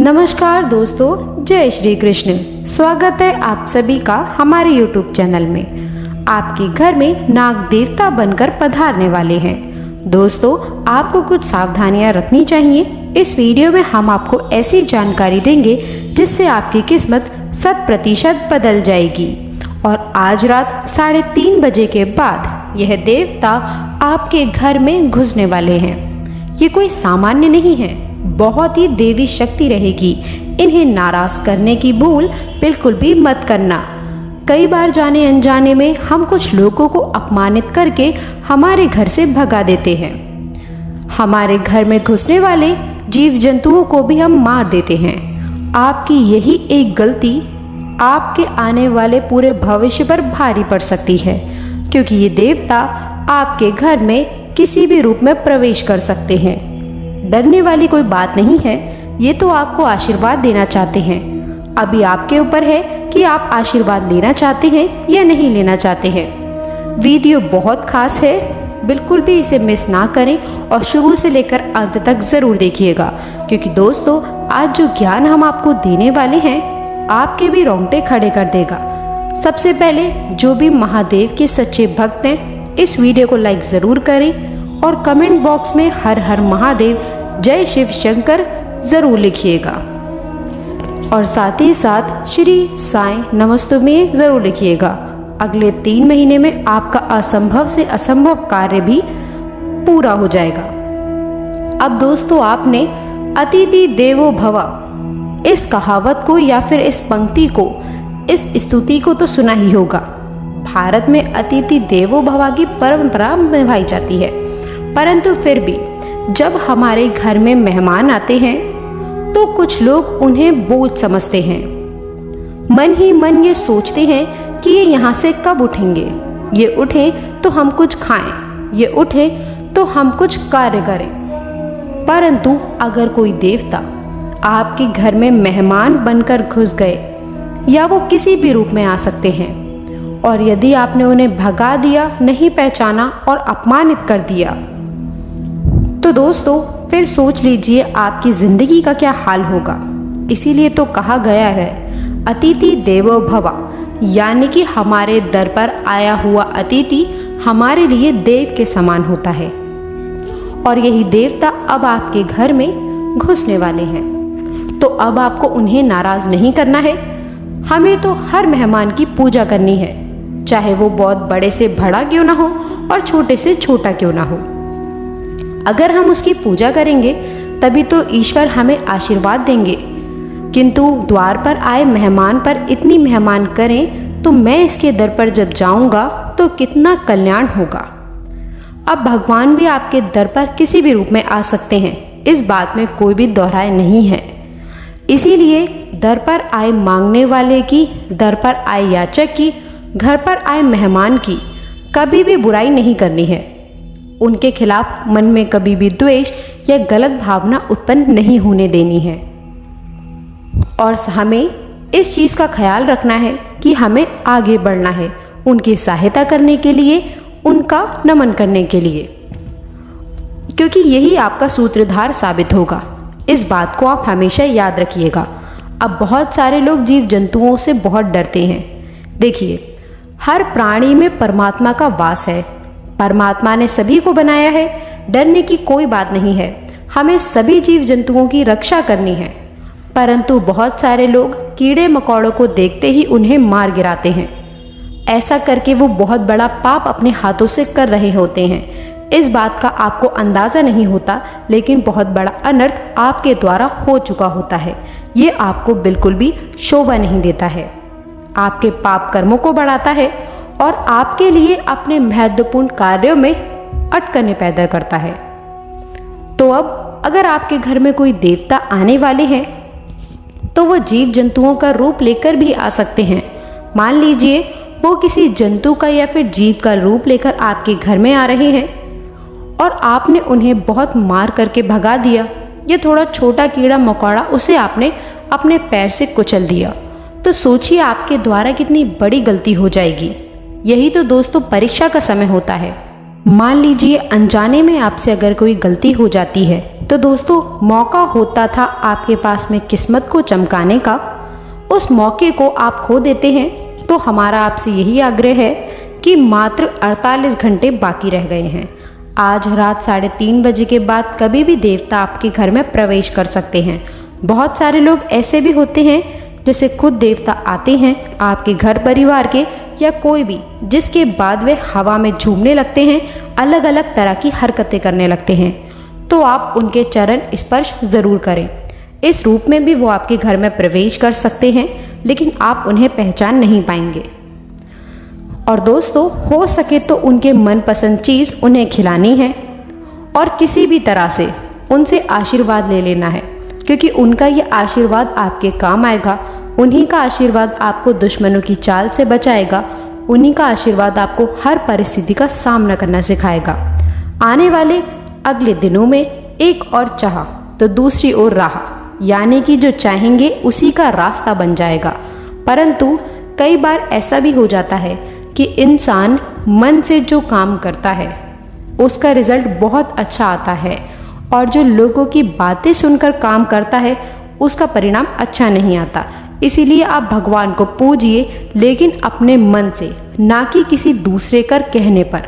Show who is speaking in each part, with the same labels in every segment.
Speaker 1: नमस्कार दोस्तों, जय श्री कृष्ण। स्वागत है आप सभी का हमारे YouTube चैनल में। आपके घर में नाग देवता बनकर पधारने वाले हैं। दोस्तों, आपको कुछ सावधानियां रखनी चाहिए। इस वीडियो में हम आपको ऐसी जानकारी देंगे जिससे आपकी किस्मत 100% बदल जाएगी। और आज रात 3:30 बजे के बाद यह देवता आपके घर में घुसने वाले हैं। ये कोई सामान्य नहीं है, बहुत ही देवी शक्ति रहेगी। इन्हें नाराज करने की भूल बिल्कुल भी मत करना। कई बार जाने अनजाने में हम कुछ लोगों को अपमानित करके हमारे घर से भगा देते हैं। हमारे घर में घुसने वाले जीव जंतुओं को भी हम मार देते हैं। आपकी यही एक गलती आपके आने वाले पूरे भविष्य पर भारी पड़ सकती है, क्योंकि ये देवता आपके घर में किसी भी रूप में प्रवेश कर सकते हैं। डरने वाली कोई बात नहीं है, ये तो आपको आशीर्वाद देना चाहते हैं। अभी आपके ऊपर है कि आप आशीर्वाद लेना चाहते हैं या नहीं लेना चाहते हैं। वीडियो बहुत खास है, बिल्कुल भी इसे मिस ना करें और शुरू से लेकर अंत तक ज़रूर देखिएगा, क्योंकि दोस्तों आज जो ज्ञान हम आपको देने वाले हैं आपके भी रोंगटे खड़े कर देगा। सबसे पहले जो भी महादेव के सच्चे भक्त हैं इस वीडियो को लाइक ज़रूर करें और कमेंट बॉक्स में हर हर महादेव जय शिव शंकर ज़रूर लिखिएगा। और साथ ही साथ श्री साईं नमस्तुमे ज़रूर लिखिएगा। अगले 3 महीने में आपका असंभव से असंभव कार्य भी पूरा हो जाएगा। अब दोस्तों, आपने अतिथि देवो भव इस कहावत को या फिर इस पंक्ति को, इस स्तुति को तो सुना ही होगा। भारत में अतिथि देवो भव की परंपरा निभाई जाती है, परंतु फिर भी जब हमारे घर में मेहमान आते हैं तो कुछ लोग उन्हें बोझ समझते हैं। मन ही मन ये सोचते हैं कि ये यहाँ से कब उठेंगे, ये उठें तो हम कुछ खाएं, ये उठें तो हम कुछ कार्य करें। परंतु अगर कोई देवता आपके घर में मेहमान बनकर घुस गए, या वो किसी भी रूप में आ सकते हैं, और यदि आपने उन्हें भगा दिया, नहीं पहचाना और अपमानित कर दिया, तो दोस्तों फिर सोच लीजिए आपकी जिंदगी का क्या हाल होगा। इसीलिए तो कहा गया है अतिथि देवो भव, यानी कि हमारे दर पर आया हुआ अतिथि हमारे लिए देव के समान होता है। और यही देवता अब आपके घर में घुसने वाले हैं। तो अब आपको उन्हें नाराज नहीं करना है। हमें तो हर मेहमान की पूजा करनी है, चाहे वो बहुत बड़े से बड़ा क्यों ना हो और छोटे से छोटा क्यों ना हो। अगर हम उसकी पूजा करेंगे तभी तो ईश्वर हमें आशीर्वाद देंगे। किंतु द्वार पर आए मेहमान पर इतनी मेहमान करें तो मैं इसके दर पर जब जाऊंगा तो कितना कल्याण होगा। अब भगवान भी आपके दर पर किसी भी रूप में आ सकते हैं, इस बात में कोई भी दोहराए नहीं है। इसीलिए दर पर आए मांगने वाले की, दर पर आए याचक की, घर पर आए मेहमान की कभी भी बुराई नहीं करनी है। उनके खिलाफ मन में कभी भी द्वेष या गलत भावना उत्पन्न नहीं होने देनी है। और हमें इस चीज़ का ख्याल रखना है कि हमें आगे बढ़ना है, उनकी सहायता करने के लिए, उनका नमन करने के लिए, क्योंकि यही आपका सूत्रधार साबित होगा। इस बात को आप हमेशा याद रखिएगा। अब बहुत सारे लोग जीव जंतुओं से बहुत डरते हैं। देखिए, हर प्राणी में परमात्मा का वास है। परमात्मा ने सभी को बनाया है, डरने की कोई बात नहीं है। हमें सभी जीव जंतुओं की रक्षा करनी है। परंतु बहुत सारे लोग कीड़े मकोड़ों को देखते ही उन्हें मार गिराते हैं। ऐसा करके वो बहुत बड़ा पाप अपने हाथों से कर रहे होते हैं। इस बात का आपको अंदाज़ा नहीं होता, लेकिन बहुत बड़ा अनर्थ आपके द्वारा हो चुका होता है। ये आपको बिल्कुल भी शोभा नहीं देता है, आपके पाप कर्मों को बढ़ाता है और आपके लिए अपने महत्वपूर्ण कार्यों में अटकनें पैदा करता है। तो अब अगर आपके घर में कोई देवता आने वाले हैं तो वो जीव जंतुओं का रूप लेकर भी आ सकते हैं। मान लीजिए वो किसी जंतु का या फिर जीव का रूप लेकर आपके घर में आ रहे हैं और आपने उन्हें बहुत मार करके भगा दिया। ये थोड़ा छोटा कीड़ा मकोड़ा, उसे आपने अपने पैर से कुचल दिया, तो सोचिए आपके द्वारा कितनी बड़ी गलती हो जाएगी। यही तो दोस्तों परीक्षा का समय होता है। मान लीजिए अनजाने में आपसे अगर कोई गलती हो जाती है तो दोस्तों मौका होता था आपके पास में किस्मत को चमकाने का, उस मौके को आप खो देते हैं। तो हमारा आपसे यही आग्रह है कि मात्र 48 घंटे बाकी रह गए हैं। आज रात 3:30 बजे के बाद कभी भी देवता आपके घर में प्रवेश कर सकते हैं। बहुत सारे लोग ऐसे भी होते हैं जैसे खुद देवता आते हैं आपके घर परिवार के या कोई भी, जिसके बाद वे हवा में झूमने लगते हैं, अलग अलग तरह की हरकतें करने लगते हैं। तो आप उनके चरण स्पर्श जरूर करें। इस रूप में भी वो आपके घर में प्रवेश कर सकते हैं, लेकिन आप उन्हें पहचान नहीं पाएंगे। और दोस्तों हो सके तो उनके मनपसंद चीज़ उन्हें खिलानी है और किसी भी तरह से उनसे आशीर्वाद ले लेना है, क्योंकि उनका ये आशीर्वाद आपके काम आएगा। उन्हीं का आशीर्वाद आपको दुश्मनों की चाल से बचाएगा। उन्हीं का आशीर्वाद आपको हर परिस्थिति का सामना करना सिखाएगा। आने वाले अगले दिनों में एक और चाह तो दूसरी ओर राह, यानी कि जो चाहेंगे उसी का रास्ता बन जाएगा। परंतु कई बार ऐसा भी हो जाता है कि इंसान मन से जो काम करता है उसका रिजल्ट बहुत अच्छा आता है, और जो लोगों की बातें सुनकर काम करता है उसका परिणाम अच्छा नहीं आता। इसीलिए आप भगवान को पूजिए, लेकिन अपने मन से, ना कि किसी दूसरे कर कहने पर।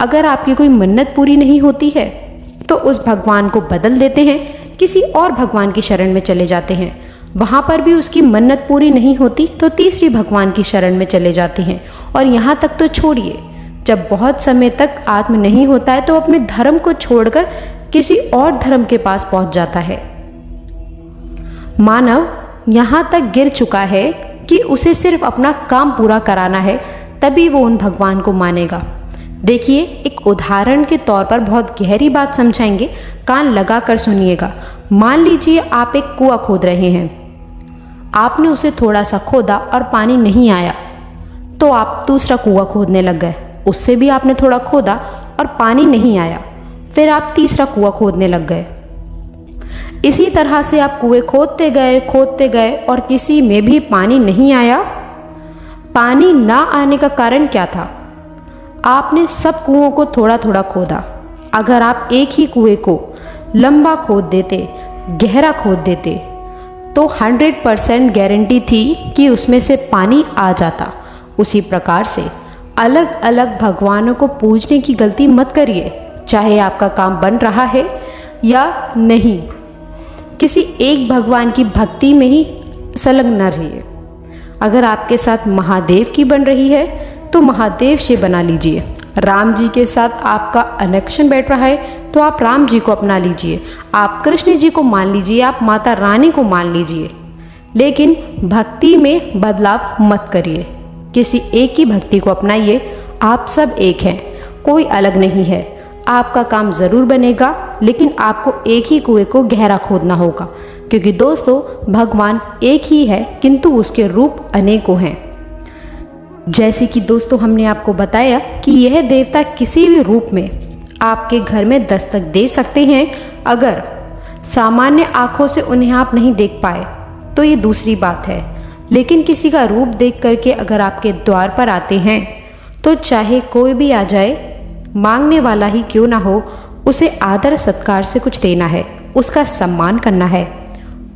Speaker 1: अगर आपकी कोई मन्नत पूरी नहीं होती है तो उस भगवान को बदल देते हैं, किसी और भगवान की शरण में चले जाते हैं। वहाँ पर भी उसकी मन्नत पूरी नहीं होती तो तीसरी भगवान की शरण में चले जाते हैं। और यहाँ तक तो छोड़िए, जब बहुत समय तक आत्म नहीं होता है तो अपने धर्म को छोड़कर किसी और धर्म के पास पहुंच जाता है। मानव यहाँ तक गिर चुका है कि उसे सिर्फ अपना काम पूरा कराना है, तभी वो उन भगवान को मानेगा। देखिए, एक उदाहरण के तौर पर बहुत गहरी बात समझाएंगे, कान लगाकर सुनिएगा। मान लीजिए आप एक कुआं खोद रहे हैं। आपने उसे थोड़ा सा खोदा और पानी नहीं आया, तो आप दूसरा कुआं खोदने लग गए। उससे भी आपने थोड़ा खोदा और पानी नहीं आया, फिर आप तीसरा कुआं खोदने लग गए। इसी तरह से आप कुएं खोदते गए और किसी में भी पानी नहीं आया। पानी ना आने का कारण क्या था? आपने सब कुओं को थोड़ा थोड़ा खोदा। अगर आप एक ही कुएं को लंबा खोद देते, गहरा खोद देते, तो 100% गारंटी थी कि उसमें से पानी आ जाता। उसी प्रकार से अलग अलग भगवानों को पूजने की गलती मत करिए, चाहे आपका काम बन रहा है या नहीं। किसी एक भगवान की भक्ति में ही संलग्न न रहिए। अगर आपके साथ महादेव की बन रही है तो महादेव से बना लीजिए। राम जी के साथ आपका कनेक्शन बैठ रहा है तो आप राम जी को अपना लीजिए। आप कृष्ण जी को मान लीजिए, आप माता रानी को मान लीजिए, लेकिन भक्ति में बदलाव मत करिए। किसी एक की भक्ति को अपनाइए। आप सब एक हैं, कोई अलग नहीं है। आपका काम ज़रूर बनेगा, लेकिन आपको एक ही कुएं को गहरा खोदना होगा, क्योंकि दोस्तों भगवान एक ही है किंतु उसके रूप अनेकों हैं। जैसे कि दोस्तों हमने आपको बताया कि यह देवता किसी भी रूप में आपके घर में दस्तक दे सकते हैं। अगर सामान्य आँखों से उन्हें आप नहीं देख पाए तो ये दूसरी बात है, लेकिन किसी का रूप देख करके अगर आपके द्वार पर आते हैं तो चाहे कोई भी आ जाए, मांगने वाला ही क्यों ना हो, उसे आदर सत्कार से कुछ देना है, उसका सम्मान करना है,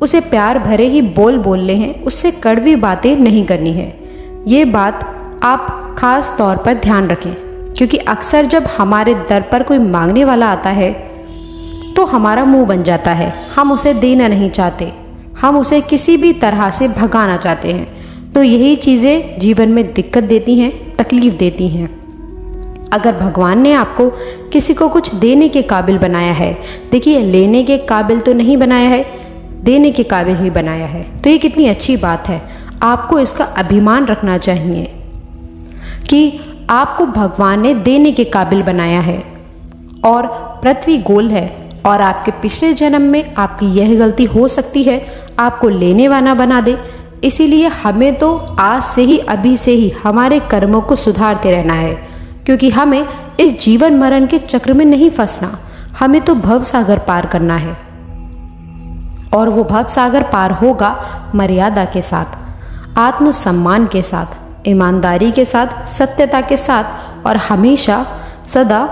Speaker 1: उसे प्यार भरे ही बोल बोलने हैं, उससे कड़वी बातें नहीं करनी है। ये बात आप खास तौर पर ध्यान रखें, क्योंकि अक्सर जब हमारे दर पर कोई मांगने वाला आता है तो हमारा मुंह बन जाता है। हम उसे देना नहीं चाहते, हम उसे किसी भी तरह से भगाना चाहते हैं। तो यही चीज़ें जीवन में दिक्कत देती हैं, तकलीफ देती हैं। अगर भगवान ने आपको किसी को कुछ देने के काबिल बनाया है, देखिए लेने के काबिल तो नहीं बनाया है, देने के काबिल ही बनाया है, तो ये कितनी अच्छी बात है। आपको इसका अभिमान रखना चाहिए कि आपको भगवान ने देने के काबिल बनाया है। और पृथ्वी गोल है और आपके पिछले जन्म में आपकी यह गलती हो सकती है आपको लेने वाला बना दे। इसीलिए हमें तो आज से ही, अभी से ही हमारे कर्मों को सुधारते रहना है, क्योंकि हमें इस जीवन मरण के चक्र में नहीं फंसना। हमें तो भव सागर पार करना है, और वो भव सागर पार होगा मर्यादा के साथ, आत्मसम्मान के साथ, ईमानदारी के साथ, सत्यता के साथ, और हमेशा सदा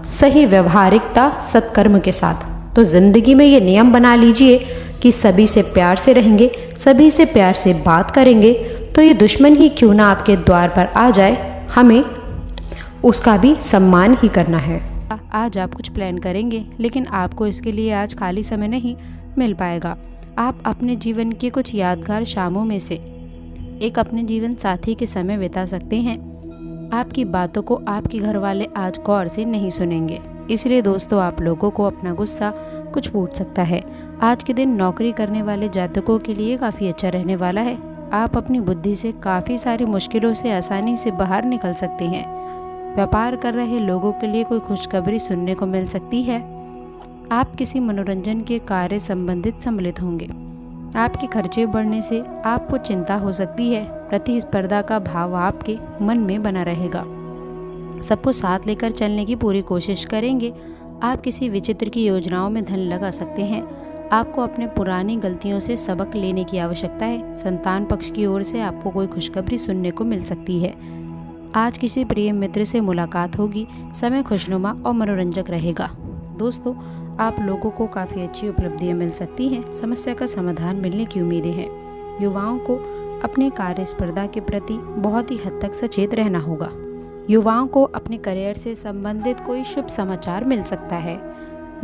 Speaker 1: सही व्यवहारिकता सत्कर्म के साथ। तो ज़िंदगी में ये नियम बना लीजिए कि सभी से प्यार से रहेंगे, सभी से प्यार से बात करेंगे, तो ये दुश्मन ही क्यों ना आपके द्वार पर आ जाए, हमें उसका भी सम्मान ही करना है। आज आप कुछ प्लान करेंगे, लेकिन आपको इसके लिए आज खाली समय नहीं मिल पाएगा। आप अपने जीवन के कुछ यादगार शामों में से एक अपने जीवन साथी के समय बिता सकते हैं। आपकी बातों को आपके घर वाले आज गौर से नहीं सुनेंगे, इसलिए दोस्तों आप लोगों को अपना गुस्सा कुछ फूट सकता है। आज के दिन नौकरी करने वाले जातकों के लिए काफ़ी अच्छा रहने वाला है। आप अपनी बुद्धि से काफ़ी सारी मुश्किलों से आसानी से बाहर निकल सकते हैं। व्यापार कर रहे लोगों के लिए कोई खुशखबरी सुनने को मिल सकती है। आप किसी मनोरंजन के कार्य संबंधित सम्मिलित होंगे। आपके खर्चे बढ़ने से आपको चिंता हो सकती है। प्रतिस्पर्धा का भाव आपके मन में बना रहेगा। सबको साथ लेकर चलने की पूरी कोशिश करेंगे। आप किसी विचित्र की योजनाओं में धन लगा सकते हैं। आपको अपने पुरानी गलतियों से सबक लेने की आवश्यकता है। संतान पक्ष की ओर से आपको कोई खुशखबरी सुनने को मिल सकती है। आज किसी प्रिय मित्र से मुलाकात होगी। समय खुशनुमा और मनोरंजक रहेगा। दोस्तों आप लोगों को काफ़ी अच्छी उपलब्धियां मिल सकती हैं। समस्या का समाधान मिलने की उम्मीदें हैं। युवाओं को अपने कार्यस्पर्धा के प्रति बहुत ही हद तक सचेत रहना होगा। युवाओं को अपने करियर से संबंधित कोई शुभ समाचार मिल सकता है।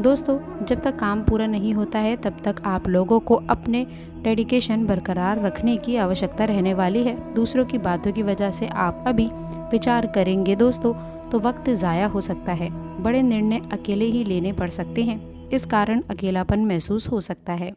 Speaker 1: दोस्तों जब तक काम पूरा नहीं होता है तब तक आप लोगों को अपने डेडिकेशन बरकरार रखने की आवश्यकता रहने वाली है। दूसरों की बातों की वजह से आप अभी विचार करेंगे दोस्तों तो वक्त ज़ाया हो सकता है। बड़े निर्णय अकेले ही लेने पड़ सकते हैं, इस कारण अकेलापन महसूस हो सकता है।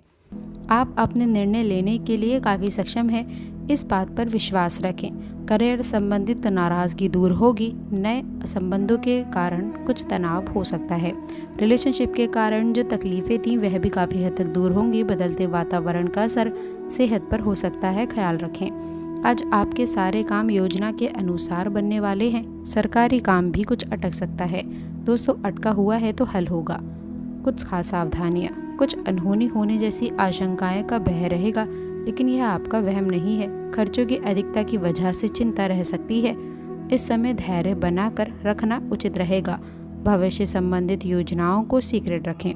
Speaker 1: आप अपने निर्णय लेने के लिए काफ़ी सक्षम हैं, इस बात पर विश्वास रखें। करियर संबंधित नाराज़गी दूर होगी। नए संबंधों के कारण कुछ तनाव हो सकता है। रिलेशनशिप के कारण जो तकलीफ़ें थीं वह भी काफ़ी हद तक दूर होंगी। बदलते वातावरण का असर सेहत पर हो सकता है, ख्याल रखें। आज आपके सारे काम योजना के अनुसार बनने वाले हैं। सरकारी काम भी कुछ अटक सकता है। दोस्तों अटका हुआ है तो हल होगा। कुछ खास सावधानियाँ, कुछ अनहोनी होने जैसी आशंकाएं का भय रहेगा, लेकिन यह आपका वहम नहीं है। खर्चों की अधिकता की वजह से चिंता रह सकती है। इस समय धैर्य बनाकर रखना उचित रहेगा। भविष्य संबंधित योजनाओं को सीक्रेट रखें।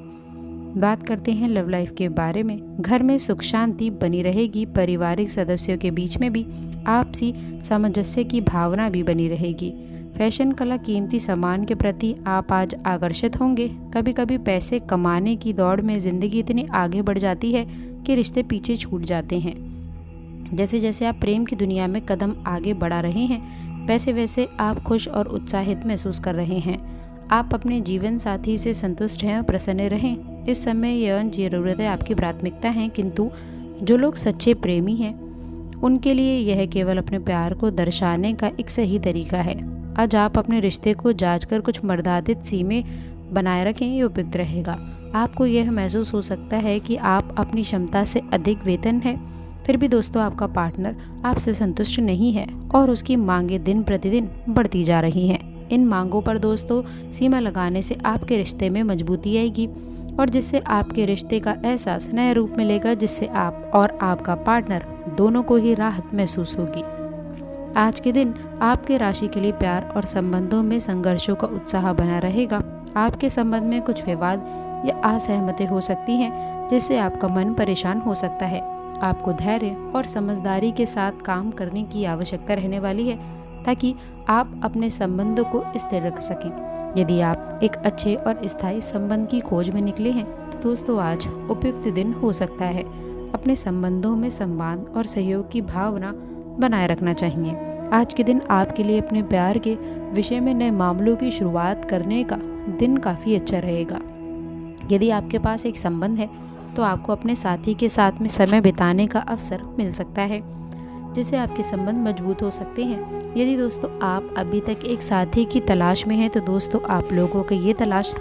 Speaker 1: बात करते हैं लव लाइफ के बारे में। घर में सुख शांति बनी रहेगी। पारिवारिक सदस्यों के बीच में भी आपसी सामंजस्य की भावना भी बनी रहेगी। फैशन, कला, कीमती सामान के प्रति आप आज आकर्षित होंगे। कभी कभी पैसे कमाने की दौड़ में ज़िंदगी इतनी आगे बढ़ जाती है कि रिश्ते पीछे छूट जाते हैं। जैसे जैसे आप प्रेम की दुनिया में कदम आगे बढ़ा रहे हैं, वैसे वैसे आप खुश और उत्साहित महसूस कर रहे हैं। आप अपने जीवन साथी से संतुष्ट हैं और प्रसन्न रहें। इस समय यह ज़रूरतें आपकी प्राथमिकता हैं, किंतु जो लोग सच्चे प्रेमी हैं उनके लिए यह केवल अपने प्यार को दर्शाने का एक सही तरीका है। आज आप अपने रिश्ते को जांचकर कुछ मर्यादित सीमें बनाए रखें, ये उपयुक्त रहेगा। आपको यह महसूस हो सकता है कि आप अपनी क्षमता से अधिक वेतन है, फिर भी दोस्तों आपका पार्टनर आपसे संतुष्ट नहीं है और उसकी मांगें दिन प्रतिदिन बढ़ती जा रही हैं। इन मांगों पर दोस्तों सीमा लगाने से आपके रिश्ते में मजबूती आएगी और जिससे आपके रिश्ते का एहसास नए रूप मिलेगा, जिससे आप और आपका पार्टनर दोनों को ही राहत महसूस होगी। आज के दिन आपके राशि के लिए प्यार और संबंधों में संघर्षों का उत्साह बना रहेगा। आपके संबंध में कुछ विवाद या असहमति हो सकती हैं, जिससे आपका मन परेशान हो सकता है। आपको धैर्य और समझदारी के साथ काम करने की आवश्यकता रहने वाली है, ताकि आप अपने संबंधों को स्थिर रख सकें। यदि आप एक अच्छे और स्थायी संबंध की खोज में निकले हैं तो दोस्तों आज उपयुक्त दिन हो सकता है। अपने संबंधों में संवाद और सहयोग की भावना बनाए रखना चाहिए। आज के दिन आपके लिए अपने प्यार के विषय में नए मामलों की शुरुआत करने का दिन काफ़ी अच्छा रहेगा। यदि आपके पास एक संबंध है तो आपको अपने साथी के साथ में समय बिताने का अवसर मिल सकता है, जिससे आपके संबंध मजबूत हो सकते हैं। यदि दोस्तों आप अभी तक एक साथी की तलाश में हैं तो दोस्तों आप लोगों को ये तलाश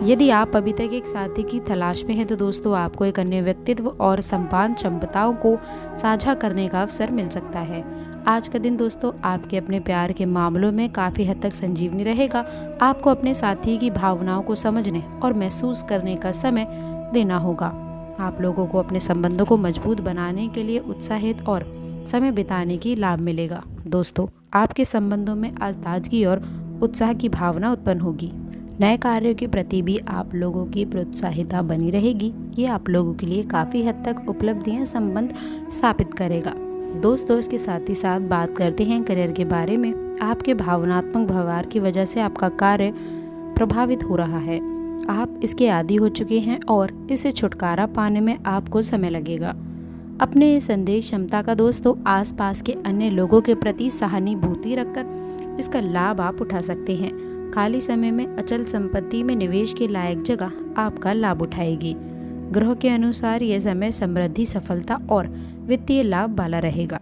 Speaker 1: यदि आप अभी तक एक साथी की तलाश में हैं तो दोस्तों आपको एक अन्य व्यक्तित्व और संपादन क्षमताओं को साझा करने का अवसर मिल सकता है। आज का दिन दोस्तों आपके अपने प्यार के मामलों में काफ़ी हद तक संजीवनी रहेगा। आपको अपने साथी की भावनाओं को समझने और महसूस करने का समय देना होगा। आप लोगों को अपने संबंधों को मजबूत बनाने के लिए उत्साहित और समय बिताने की लाभ मिलेगा। दोस्तों आपके संबंधों में आज ताजगी और उत्साह की भावना उत्पन्न होगी। नए कार्यों के प्रति भी आप लोगों की प्रोत्साहिता बनी रहेगी। ये आप लोगों के लिए काफ़ी हद तक उपलब्धियां संबंध स्थापित करेगा। दोस्तों, इसके साथ ही साथ बात करते हैं करियर के बारे में। आपके भावनात्मक व्यवहार की वजह से आपका कार्य प्रभावित हो रहा है। आप इसके आदी हो चुके हैं और इससे छुटकारा पाने में आपको समय लगेगा। अपने संदेश क्षमता का दोस्तों आसपास के अन्य लोगों के प्रति सहानुभूति रखकर इसका लाभ आप उठा सकते हैं। खाली समय में अचल संपत्ति में निवेश के लायक जगह आपका लाभ उठाएगी। ग्रह के अनुसार यह समय समृद्धि, सफलता और वित्तीय लाभ वाला रहेगा।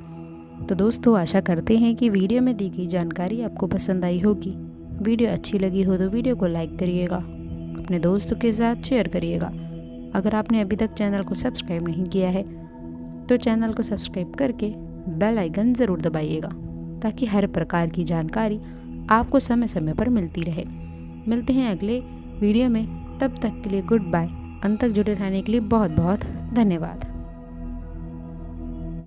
Speaker 1: तो दोस्तों, आशा करते हैं कि वीडियो में दी गई जानकारी आपको पसंद आई होगी। वीडियो अच्छी लगी हो तो वीडियो को लाइक करिएगा, अपने दोस्तों के साथ शेयर करिएगा। अगर आपने अभी तक चैनल को सब्सक्राइब नहीं किया है तो चैनल को सब्सक्राइब करके बेल आइकन ज़रूर दबाइएगा, ताकि हर प्रकार की जानकारी आपको समय समय पर मिलती रहे। मिलते हैं अगले वीडियो में, तब तक के लिए गुड बाय। अंत तक जुड़े रहने के लिए बहुत बहुत धन्यवाद।